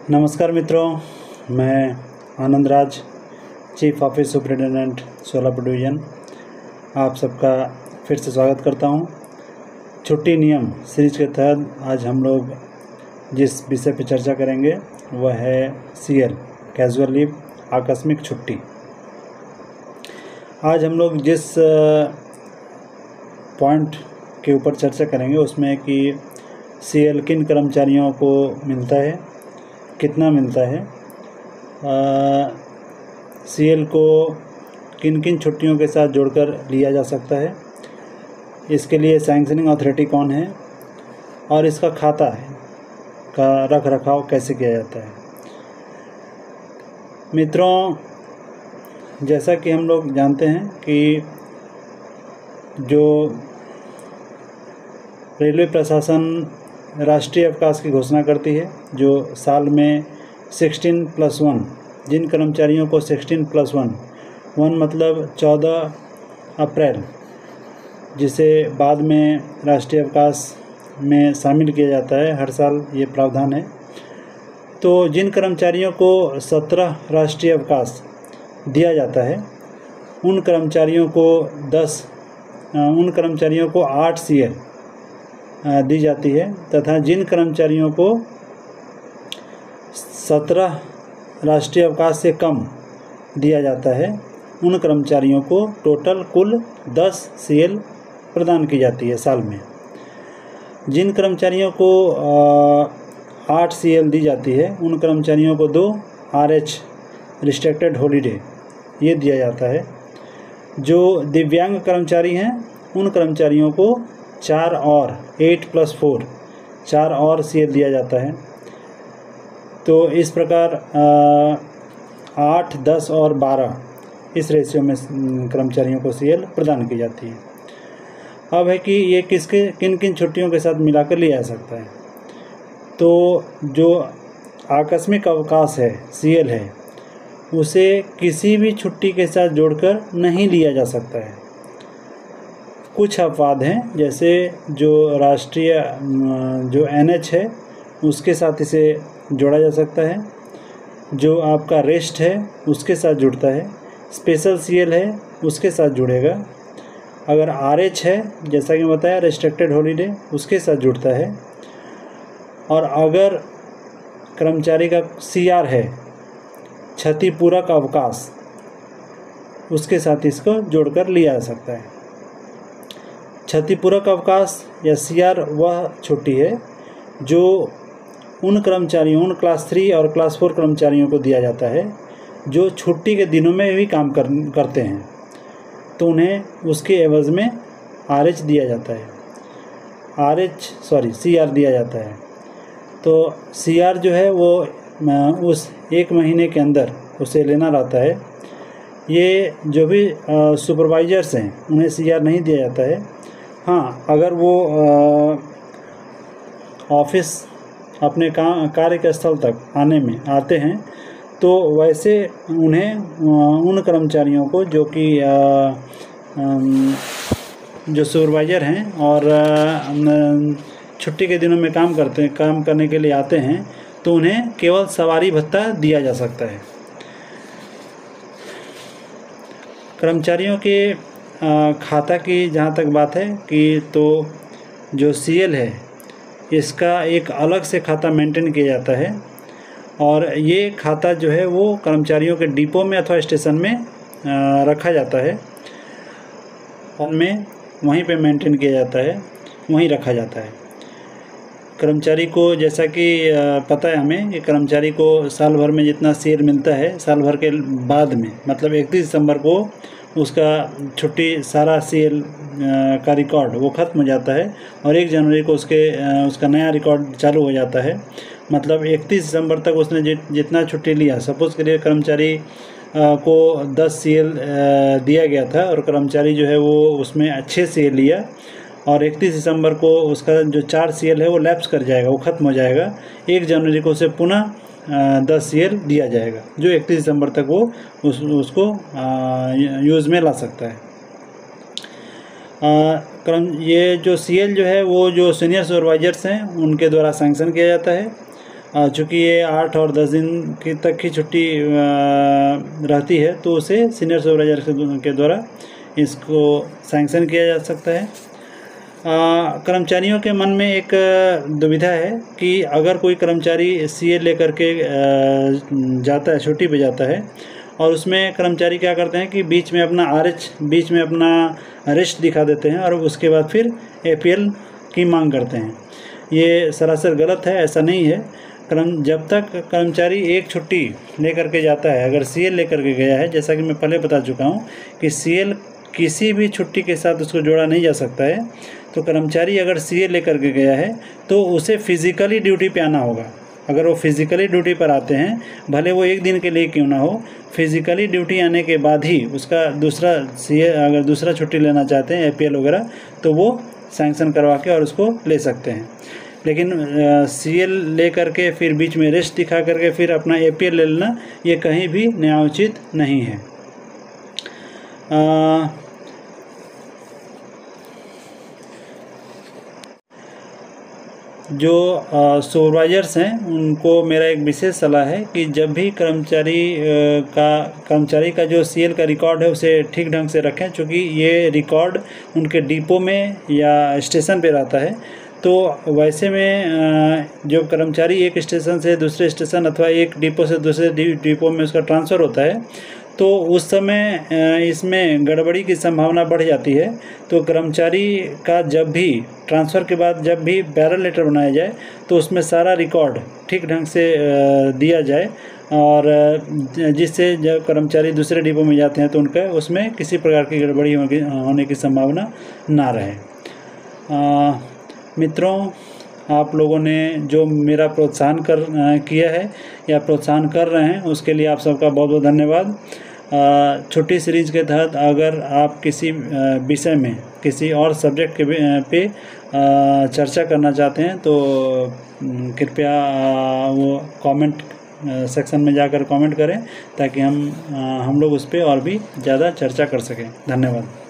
नमस्कार मित्रों, मैं Anand Raj, chief office superintendent Solapur division, आप सबका फिर से स्वागत करता हूं। छुट्टी नियम सीरीज के तहत आज हम लोग जिस विषय पर चर्चा करेंगे वह है CL कैजुअल लीव, आकस्मिक छुट्टी। आज हम लोग जिस पॉइंट के ऊपर चर्चा करेंगे उसमें कि CL किन कर्मचारियों को मिलता है, कितना मिलता है, CL को किन किन छुट्टियों के साथ जोड़कर लिया जा सकता है, इसके लिए सैंक्शनिंग अथॉरिटी कौन है और इसका खाता का रख रखाव कैसे किया जाता है। मित्रों, जैसा कि हम लोग जानते हैं कि जो रेलवे प्रशासन राष्ट्रीय अवकाश की घोषणा करती है, जो साल में 16+1 जिन कर्मचारियों को 16+1 मतलब 14 अप्रैल, जिसे बाद में राष्ट्रीय अवकाश में शामिल किया जाता है, हर साल ये प्रावधान है। तो जिन कर्मचारियों को 17 राष्ट्रीय अवकाश दिया जाता है उन कर्मचारियों को 8 CL दी जाती है, तथा जिन कर्मचारियों को 17 राष्ट्रीय अवकाश से कम दिया जाता है उन कर्मचारियों को टोटल कुल 10 CL प्रदान की जाती है साल में। जिन कर्मचारियों को 8 CL दी जाती है उन कर्मचारियों को 2 RH रिस्ट्रिक्टेड हॉलीडे ये दिया जाता है। जो दिव्यांग कर्मचारी हैं उन कर्मचारियों को 4 और 8+4 4 और CL दिया जाता है। तो इस प्रकार 8, 10 और 12 इस रेशियो में कर्मचारियों को CL प्रदान की जाती है। अब है कि ये किन किन छुट्टियों के साथ मिलाकर लिया जा सकता है। तो जो आकस्मिक अवकाश है, CL है, उसे किसी भी छुट्टी के साथ जोड़कर नहीं लिया जा सकता है। कुछ अपवाद हैं, जैसे जो राष्ट्रीय जो NH है उसके साथ इसे जोड़ा जा सकता है, जो आपका रेस्ट है उसके साथ जुड़ता है, स्पेशल CL है उसके साथ जुड़ेगा, अगर RH है जैसा कि बताया रिस्ट्रिक्टेड हॉलीडे उसके साथ जुड़ता है, और अगर कर्मचारी का CR है क्षतिपूरक अवकाश उसके साथ इसको जोड़कर लिया जा सकता है। क्षतिपूरक अवकाश या CR वह छुट्टी है जो उन क्लास 3 और क्लास 4 कर्मचारियों को दिया जाता है जो छुट्टी के दिनों में भी काम करते हैं, तो उन्हें उसके एवज़ में RH दिया जाता है, CR दिया जाता है। तो CR जो है वो उस 1 महीने के अंदर उसे लेना रहता है। ये जो भी सुपरवाइजर्स हैं उन्हें CR नहीं दिया जाता है। हाँ, अगर वो ऑफिस अपने कार्य के स्थल तक आते हैं तो वैसे उन्हें उन कर्मचारियों को जो कि जो सुपरवाइज़र हैं और छुट्टी के दिनों में काम करने के लिए आते हैं, तो उन्हें केवल सवारी भत्ता दिया जा सकता है। कर्मचारियों के खाता की जहाँ तक बात है कि तो जो CL है इसका एक अलग से खाता मेंटेन किया जाता है, और ये खाता जो है वो कर्मचारियों के डिपो में अथवा स्टेशन में रखा जाता है, उनमें वहीं पे मेंटेन किया जाता है, वहीं रखा जाता है। कर्मचारी को जैसा कि पता है हमें कि कर्मचारी को साल भर में जितना CL मिलता है, साल भर के बाद में मतलब 31 दिसंबर को उसका छुट्टी सारा CL का रिकॉर्ड वो ख़त्म हो जाता है, और 1 जनवरी को उसका नया रिकॉर्ड चालू हो जाता है। मतलब 31 दिसंबर तक उसने जितना छुट्टी लिया, सपोज़ करिए कर्मचारी को 10 CL दिया गया था और कर्मचारी जो है वो उसमें 6 CL लिया, और 31 दिसंबर को उसका जो 4 CL है वो लैप्स कर जाएगा, वो ख़त्म हो जाएगा। 1 जनवरी को उसे पुनः 10 CL दिया जाएगा, जो 31 दिसंबर तक वो उसको यूज़ में ला सकता है। ये जो CL जो है वो जो सीनियर सुपरवाइजर्स हैं उनके द्वारा सैंक्शन किया जाता है, चूँकि ये 8 और 10 दिन की तक की छुट्टी रहती है, तो उसे सीनियर सुपरवाइजर के द्वारा इसको सैंक्शन किया जा सकता है। कर्मचारियों के मन में एक दुविधा है कि अगर कोई कर्मचारी सीए लेकर के जाता है, छुट्टी पे जाता है, और उसमें कर्मचारी क्या करते हैं कि बीच में अपना रेस्ट दिखा देते हैं और उसके बाद फिर एपीएल की मांग करते हैं। ये सरासर गलत है, ऐसा नहीं है। जब तक कर्मचारी एक छुट्टी लेकर के जाता है, अगर सीएल लेकर के गया है, जैसा कि मैं पहले बता चुका हूँ कि सीएल किसी भी छुट्टी के साथ उसको जोड़ा नहीं जा सकता है, तो कर्मचारी अगर सीए लेकर के गया है तो उसे फिज़िकली ड्यूटी पे आना होगा। अगर वो फिज़िकली ड्यूटी पर आते हैं, भले वो एक दिन के लिए क्यों ना हो, फिज़िकली ड्यूटी आने के बाद ही उसका दूसरा सीए अगर दूसरा छुट्टी लेना चाहते हैं एपीएल वगैरह, तो वो सैंक्शन करवा के और उसको ले सकते हैं। लेकिन सीएल ले करके फिर बीच में रेस्ट दिखा करके फिर अपना एपीएल ले लेना, ये कहीं भी न्यायोचित नहीं है। जो सुपरवाइजर्स हैं, उनको मेरा एक विशेष सलाह है कि जब भी कर्मचारी का जो सीएल का रिकॉर्ड है उसे ठीक ढंग से रखें, क्योंकि ये रिकॉर्ड उनके डिपो में या स्टेशन पे रहता है। तो वैसे में जो कर्मचारी एक स्टेशन से दूसरे स्टेशन अथवा एक डिपो से दूसरे डिपो में उसका ट्रांसफ़र होता है, तो उस समय इसमें गड़बड़ी की संभावना बढ़ जाती है। तो कर्मचारी का जब भी ट्रांसफ़र के बाद जब भी बैरल लेटर बनाया जाए, तो उसमें सारा रिकॉर्ड ठीक ढंग से दिया जाए, और जिससे जब कर्मचारी दूसरे डिपो में जाते हैं तो उनका उसमें किसी प्रकार की गड़बड़ी होने की संभावना ना रहे। मित्रों, आप लोगों ने जो मेरा प्रोत्साहन किया है या प्रोत्साहन कर रहे हैं, उसके लिए आप सबका बहुत बहुत धन्यवाद। छुट्टी सीरीज के तहत अगर आप किसी विषय में किसी और सब्जेक्ट के पे चर्चा करना चाहते हैं, तो कृपया वो कमेंट सेक्शन में जाकर कमेंट करें, ताकि हम लोग उस पर और भी ज़्यादा चर्चा कर सकें। धन्यवाद।